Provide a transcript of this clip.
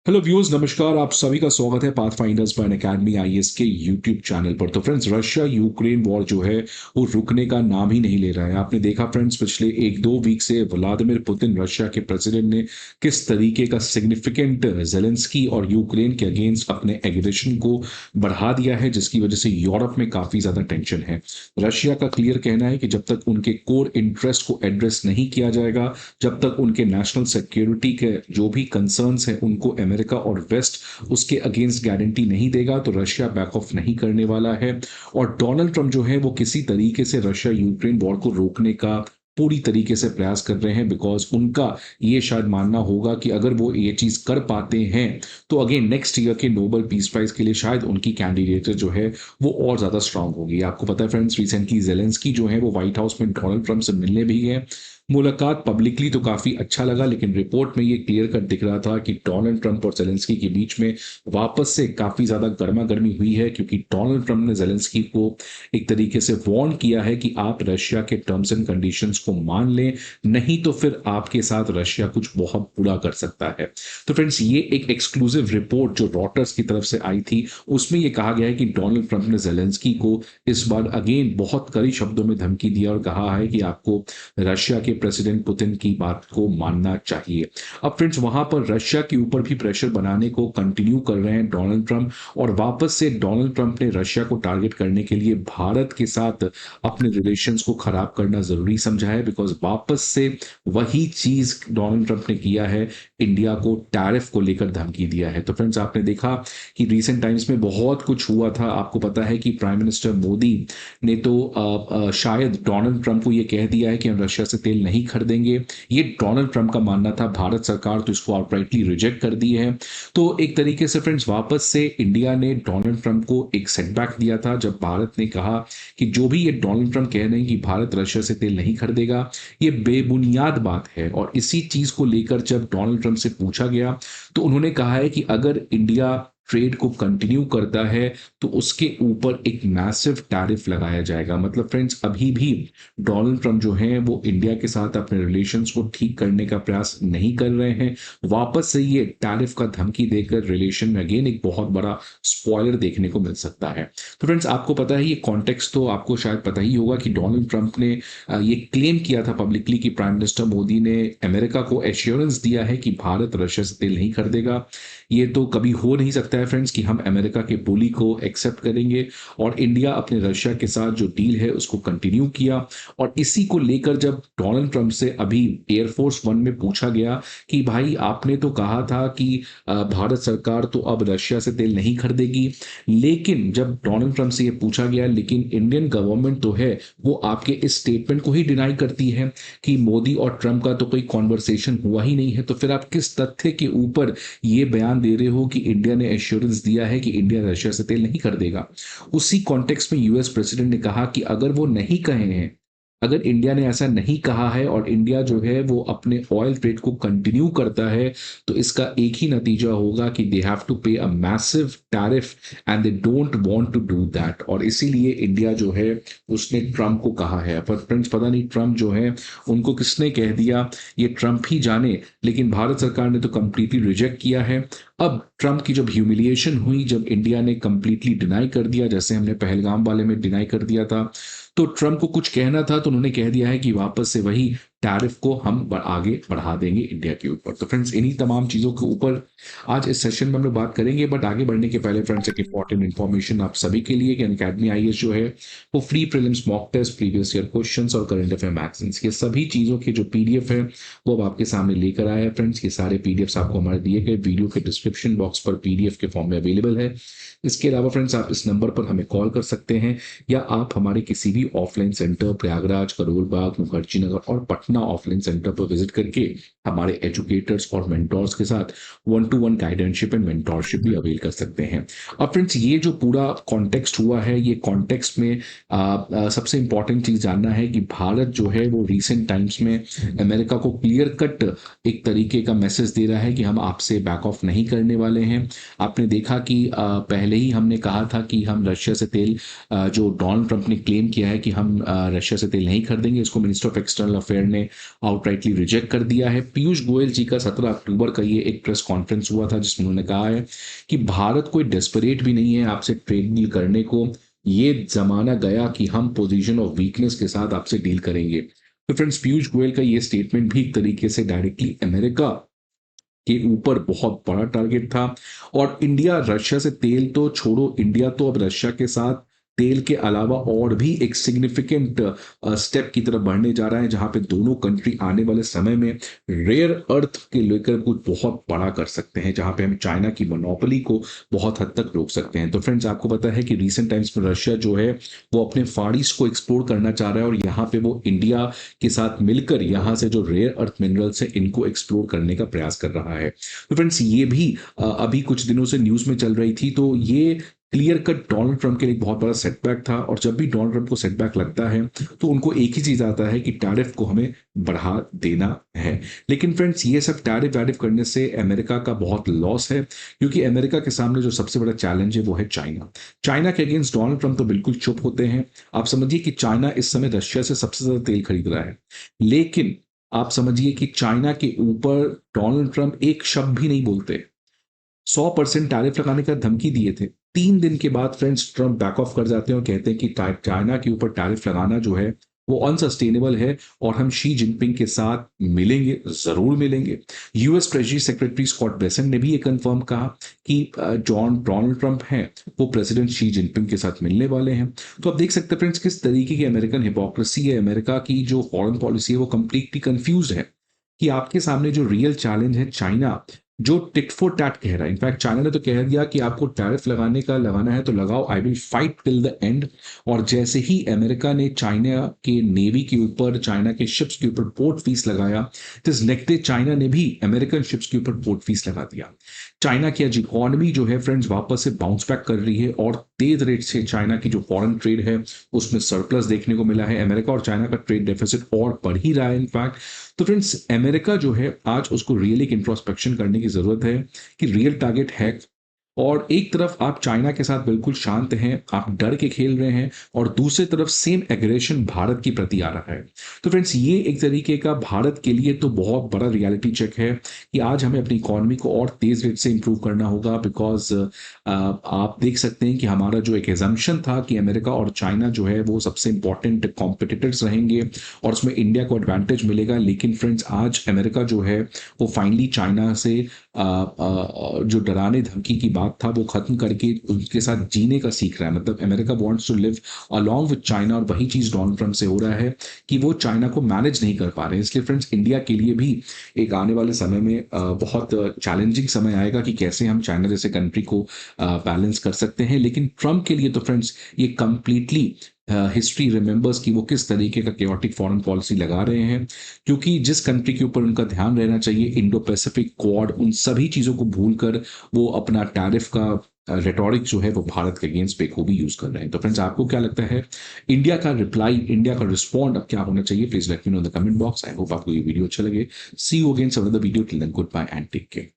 Hello viewers, नमस्कार। आप सभी का स्वागत है पाथफाइंडर्स बाय अकेडमी आईएएस के यूट्यूब चैनल पर। तो फ्रेंड्स, रशिया यूक्रेन वॉर जो है वो रुकने का नाम ही नहीं ले रहा है। आपने देखा फ्रेंड्स, पिछले एक दो वीक से व्लादिमीर पुतिन रशिया के प्रेसिडेंट ने किस तरीके का सिग्निफिकेंट जेलेंस्की और यूक्रेन के अगेंस्ट अपने एग्रेशन को बढ़ा दिया है, जिसकी वजह से यूरोप में काफी ज्यादा टेंशन है। रशिया का क्लियर कहना है कि जब तक उनके कोर इंटरेस्ट को एड्रेस नहीं किया जाएगा, जब तक उनके नेशनल सिक्योरिटी के जो भी कंसर्न्स हैं उनको अमेरिका और वेस्ट उसके अगेंस्ट गारंटी नहीं देगा, तो रशिया बैक ऑफ नहीं करने वाला है। और डोनाल्ड ट्रंप जो है वो किसी तरीके से रशिया यूक्रेन वॉर को रोकने का पूरी तरीके से प्रयास कर रहे हैं, बिकॉज उनका ये शायद मानना होगा कि अगर वो ये चीज कर पाते हैं तो अगेन नेक्स्ट ईयर के नोबेल पीस प्राइज के लिए शायद उनकी कैंडिडेट जो है वो और ज्यादा स्ट्रांग होगी। आपको पता है फ्रेंड्स, रिसेंटली जेलेंस्की जो है वो व्हाइट हाउस में डोनाल्ड ट्रंप से मिलने भी गए। मुलाकात पब्लिकली तो काफी अच्छा लगा, लेकिन रिपोर्ट में ये क्लियर कट दिख रहा था कि डोनाल्ड ट्रंप और जेलेंस्की के बीच में वापस से काफी ज्यादा गर्मा गर्मी हुई है, क्योंकि डोनाल्ड ट्रंप ने जेलेंस्की को एक तरीके से वार्न किया है कि आप रशिया के टर्म्स एंड कंडीशंस को मान लें, नहीं तो फिर आपके साथ रशिया कुछ बहुत बुरा कर सकता है। तो फ्रेंड्स, ये एक एक्सक्लूसिव रिपोर्ट जो रॉटर्स की तरफ से आई थी, उसमें ये कहा गया है कि डोनाल्ड ट्रंप ने जेलेंस्की को इस बार अगेन बहुत कड़ी शब्दों में धमकी दिया और कहा है कि आपको रशिया के प्रेसिडेंट पुतिन की बात को मानना चाहिए। अब फ्रेंड्स, वहां पर रशिया के ऊपर भी प्रेशर बनाने को कंटिन्यू कर रहे हैं डोनाल्ड ट्रंप, और वापस से डोनाल्ड ट्रंप ने रशिया को टारगेट करने के लिए भारत के साथ अपने रिलेशंस को खराब करना जरूरी समझा है, बिकॉज वापस से वही चीज डोनाल्ड ट्रंप ने किया है, इंडिया को टैरिफ को लेकर धमकी दिया है। तो फ्रेंड्स, आपने देखा कि रिसेंट टाइम्स में बहुत कुछ हुआ था। आपको पता है कि प्राइम मिनिस्टर मोदी ने तो शायद डोनाल्ड ट्रंप को यह कह दिया है कि हम रशिया से तेल नहीं खरीदेंगे। ये डोनाल्ड ट्रंप का मानना था, भारत सरकार तो इसको आउटराइटली रिजेक्ट कर दी है। तो एक तरीके से फ्रेंड्स, वापस से इंडिया ने डोनाल्ड ट्रंप को एक सेटबैक दिया था, जब भारत ने कहा कि जो भी ये डोनाल्ड ट्रंप कह रहे हैं कि भारत रशिया से तेल नहीं खरीदेगा, ये बेबुनियाद बात है। और इसी चीज को लेकर जब डोनाल्ड ट्रंप से पूछा गया तो उन्होंने कहा है कि अगर इंडिया ट्रेड को कंटिन्यू करता है तो उसके ऊपर एक मैसिव टैरिफ लगाया जाएगा। मतलब फ्रेंड्स, अभी भी डोनाल्ड ट्रंप जो है वो इंडिया के साथ अपने रिलेशंस को ठीक करने का प्रयास नहीं कर रहे हैं। वापस से ये टैरिफ का धमकी देकर रिलेशन में अगेन एक बहुत बड़ा स्पॉइलर देखने को मिल सकता है। तो फ्रेंड्स, आपको पता है ये कॉन्टेक्स्ट तो आपको शायद पता ही होगा कि डोनाल्ड ट्रंप ने ये क्लेम किया था पब्लिकली कि प्राइम मिनिस्टर मोदी ने अमेरिका को एश्योरेंस दिया है कि भारत रशिया से तेल नहीं खरीदेगा। ये तो कभी हो नहीं सकता है फ्रेंड्स कि हम अमेरिका के बोली को एक्सेप्ट करेंगे, और इंडिया अपने रशिया के साथ जो डील है उसको कंटिन्यू किया। और इसी को लेकर जब डोनाल्ड ट्रंप से अभी एयरफोर्स वन में पूछा गया कि भाई आपने तो कहा था कि भारत सरकार तो अब रशिया से तेल नहीं खरीदेगी, लेकिन जब डोनाल्ड ट्रंप से ये पूछा गया लेकिन इंडियन गवर्नमेंट तो है वो आपके इस स्टेटमेंट को ही डिनाई करती है कि मोदी और ट्रंप का तो कोई कॉन्वर्सेशन हुआ ही नहीं है, तो फिर आप किस तथ्य के ऊपर ये बयान दे रहे हो कि इंडिया ने एश्योरेंस दिया है कि इंडिया रशिया से तेल नहीं खरीदेगा। उसी कॉन्टेक्स्ट में यूएस प्रेसिडेंट ने कहा कि अगर वो नहीं कहे हैं, अगर इंडिया ने ऐसा नहीं कहा है और इंडिया जो है वो अपने ऑयल ट्रेड को कंटिन्यू करता है, तो इसका एक ही नतीजा होगा कि दे have to pay a massive tariff and they don't want to do that. और इसीलिए इंडिया जो है उसने ट्रंप को कहा है। पर फ्रेंड्स, पता नहीं ट्रंप जो है उनको किसने कह दिया, ये ट्रंप ही जाने, लेकिन भारत सरकार ने तो कंप्लीटली रिजेक्ट किया है। अब ट्रंप की जब ह्यूमिलिएशन हुई, जब इंडिया ने कंप्लीटली डिनाई कर दिया, जैसे हमने पहलगाम वाले में डिनाई कर दिया था, तो ट्रंप को कुछ कहना था तो उन्होंने कह दिया है कि वापस से वही टैरिफ को हम आगे बढ़ा देंगे इंडिया के ऊपर। तो फ्रेंड्स, इन्हीं तमाम चीजों के ऊपर आज इस सेशन में हम लोग बात करेंगे। बट आगे बढ़ने के पहले फ्रेंड्स, एक इंपॉर्टेंट इन्फॉर्मेशन आप सभी के लिए कि अनअकैडमी आईएएस जो है वो free prelims mock test, previous year questions और करंट अफेयर मैगजीन्स, ये सभी चीजों के जो पीडीएफ है वो अब आपके सामने लेकर आया है। फ्रेंड्स, ये सारे पीडीएफ आपको हमारे दिए गए वीडियो के डिस्क्रिप्शन बॉक्स पर पीडीएफ के फॉर्म में अवेलेबल है। इसके अलावा फ्रेंड्स, आप इस नंबर पर हमें कॉल कर सकते हैं, या आप हमारे किसी भी ऑफलाइन सेंटर प्रयागराज, करोल बाग, मुखर्जी नगर और पटना ऑफलाइन सेंटर पर विजिट करके हमारे एजुकेटर्स और मेंटोर्स के साथ 1-to-1 गाइडेंशिप एंड मेंटोरशिप भी अवेल कर सकते हैं। अब फ्रेंड्स, ये जो पूरा कॉन्टेक्स्ट हुआ है, ये कॉन्टेक्स्ट में सबसे इंपॉर्टेंट चीज जानना है कि भारत जो है वो रिसेंट टाइम्स में अमेरिका को क्लियर कट एक तरीके का मैसेज दे रहा है कि हम आपसे बैक ऑफ नहीं करने वाले हैं। आपने देखा कि पहले ही हमने कहा था कि हम रशिया से तेल, जो डोनाल्ड ट्रंप ने क्लेम किया है कि हम रशिया से तेल नहीं खरीदेंगे, इसको मिनिस्टर ऑफ एक्सटर्नल अफेयर ने ने आउटराइटली रिजेक्ट कर दिया है। पीयूष गोयल जी का 17 अक्टूबर का ये एक प्रेस कॉन्फ्रेंस हुआ था जिसमें उन्होंने कहा है कि भारत कोई डेस्परेट भी नहीं है आपसे ट्रेड डील करने को, ये जमाना गया कि हम पोजीशन ऑफ वीकनेस के साथ आपसे डील करेंगे। तो फ्रेंड्स, पीयूष गोयल का ये स्टेटमेंट भी एक तरीके से डायरेक्टली अमेरिका के ऊपर बहुत बड़ा टारगेट था। और इंडिया रशिया से तेल तो छोड़ो, इंडिया तो अब रशिया के साथ तेल के अलावा और भी एक सिग्निफिकेंट स्टेप की तरफ बढ़ने जा रहा है, जहां पे दोनों कंट्री आने वाले समय में रेयर अर्थ के लेकर कुछ बहुत बड़ा कर सकते हैं, जहां पे हम चाइना की मोनोपोली को बहुत हद तक रोक सकते हैं। तो फ्रेंड्स, आपको पता है कि रिसेंट टाइम्स में रशिया जो है वो अपने फार ईस्ट को एक्सप्लोर करना चाह रहा है, और यहाँ पे वो इंडिया के साथ मिलकर यहाँ से जो रेयर अर्थ मिनरल्स है इनको एक्सप्लोर करने का प्रयास कर रहा है। तो फ्रेंड्स, ये भी अभी कुछ दिनों से न्यूज में चल रही थी, तो ये क्लियर कट डोनाल्ड ट्रंप के लिए एक बहुत बड़ा सेटबैक था। और जब भी डोनाल्ड ट्रंप को सेटबैक लगता है तो उनको एक ही चीज आता है कि टैरिफ को हमें बढ़ा देना है। लेकिन फ्रेंड्स, ये सब टैरिफ वैरिफ करने से अमेरिका का बहुत लॉस है, क्योंकि अमेरिका के सामने जो सबसे बड़ा चैलेंज है वो है चाइना। चाइना के अगेंस्ट डोनाल्ड ट्रंप तो बिल्कुल चुप होते हैं। आप समझिए कि चाइना इस समय रशिया से सबसे ज्यादा तेल खरीद रहा है, लेकिन आप समझिए कि चाइना के ऊपर डोनाल्ड ट्रंप एक शब्द भी नहीं बोलते। 100% टैरिफ लगाने का धमकी दिए थे। 3 दिन के बाद फ्रेंड्स ट्रंप बैक ऑफ कर जाते हैं और कहते हैं कि चाइना के ऊपर टैरिफ लगाना जो है वो अनसस्टेनेबल है, और हम शी जिनपिंग के साथ मिलेंगे, जरूर मिलेंगे। US treasury secretary Scott Bessent ने भी ये कंफर्म कहा कि डोनाल्ड ट्रंप हैं वो प्रेसिडेंट शी जिनपिंग के साथ मिलने वाले हैं। तो आप देख सकते हैं फ्रेंड्स किस तरीके की अमेरिकन हिपोक्रेसी है। अमेरिका की जो फॉरेन पॉलिसी है वो कंप्लीटली कंफ्यूज है कि आपके सामने जो रियल चैलेंज है चाइना, जो टिट फॉर टैट कह रहा है। इनफैक्ट चाइना ने तो कह दिया कि आपको टैरिफ लगाना है तो लगाओ, I will fight till the end. और जैसे ही अमेरिका ने चाइना के नेवी के ऊपर, चाइना के शिप्स के ऊपर पोर्ट फीस लगाया, जिस नेक्स्ट डे चाइना ने भी अमेरिकन शिप्स के ऊपर पोर्ट फीस लगा दिया। चाइना की आज इकोनॉमी जो है फ्रेंड्स वापस से बाउंस बैक कर रही है, और तेज रेट से चाइना की जो फॉरेन ट्रेड है उसमें सरप्लस देखने को मिला है। अमेरिका और चाइना का ट्रेड डेफिसिट और बढ़ ही रहा है इनफैक्ट। तो फ्रेंड्स, अमेरिका जो है आज उसको रियली इंट्रोस्पेक्शन करने की जरूरत है कि रियल टारगेट है। और एक तरफ आप चाइना के साथ बिल्कुल शांत हैं, आप डर के खेल रहे हैं, और दूसरी तरफ सेम एग्रेशन भारत की प्रति आ रहा है। तो फ्रेंड्स, ये एक तरीके का भारत के लिए तो बहुत बड़ा रियलिटी चेक है कि आज हमें अपनी इकोनॉमी को और तेज रेट से इंप्रूव करना होगा। बिकॉज आप देख सकते हैं कि हमारा जो एक एजम्पशन था कि अमेरिका और चाइना जो है वो सबसे इंपॉर्टेंट कॉम्पिटिटर्स रहेंगे और उसमें इंडिया को एडवांटेज मिलेगा। लेकिन फ्रेंड्स, आज अमेरिका जो है वो फाइनली चाइना से जो डराने धमकी की बात था वो खत्म करके उनके साथ जीने का सीख रहा है। मतलब America wants to live along with China, और वही चीज डोनाल्ड ट्रंप से हो रहा है कि वो चाइना को मैनेज नहीं कर पा रहे हैं। इसलिए फ्रेंड्स, इंडिया के लिए भी एक आने वाले समय में बहुत चैलेंजिंग समय आएगा कि कैसे हम चाइना जैसे कंट्री को बैलेंस कर सकते हैं। लेकिन ट्रंप के लिए तो फ्रेंड्स ये कंप्लीटली हिस्ट्री रिमेंबर्स कि वो किस तरीके का केओटिक फॉरेन पॉलिसी लगा रहे हैं, क्योंकि जिस कंट्री के ऊपर उनका ध्यान रहना चाहिए, इंडो पैसिफिक क्वाड, उन सभी चीज़ों को भूलकर वो अपना टैरिफ का रेटोरिक जो है वो भारत के अगेंस्ट बेखूबी यूज कर रहे हैं। तो फ्रेंड्स, आपको क्या लगता है इंडिया का रिप्लाई, इंडिया का रिस्पॉन्ड अब क्या होना चाहिए? Please let me know in the comment box. I hope आपको ये वीडियो अच्छा लगे। See you again some other video. Till then, goodbye and take care.